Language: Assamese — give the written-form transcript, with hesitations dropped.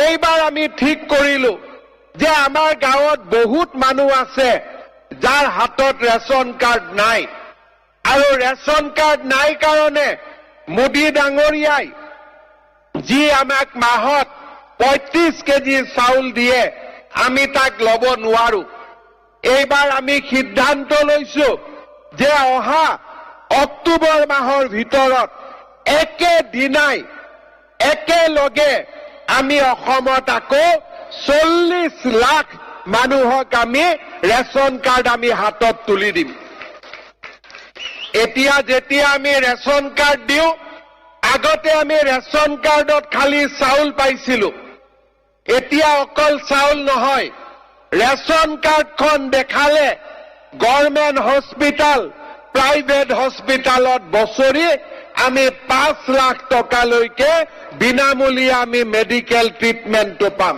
এইবাৰ আমি ঠিক কৰিলো যে আমাৰ গাঁৱত বহুত মানুহ আছে যাৰ হাতত ৰেচন কাৰ্ড নাই আৰু ৰেচন কাৰ্ড নাই কাৰণে মোদী ডাঙৰীয়াই যি আমাক মাহত 35 কেজি চাউল দিয়ে আমি তাক ল'ব নোৱাৰো। এইবাৰ আমি সিদ্ধান্ত লৈছো যে অহা অক্টোবৰ মাহৰ ভিতৰত একেদিনাই একেলগে আমি অসমত আকৌ 40 লাখ মানুহক আমি ৰেচন কাৰ্ড আমি হাতত তুলি দিম। এতিয়া যেতিয়া আমি ৰেচন কাৰ্ড দিওঁ আগতে আমি ৰেচন কাৰ্ডত খালি চাউল পাইছিলো। এতিয়া অকল চাউল নহয়, ৰেচন কাৰ্ডখন দেখালে গভৰ্ণমেণ্ট হস্পিটাল প্ৰাইভেট হস্পিটালত বছৰি আমি 5 লাখ টকালৈকে বিনামূলীয়া আমি মেডিকেল ট্ৰিটমেণ্টটো পাম।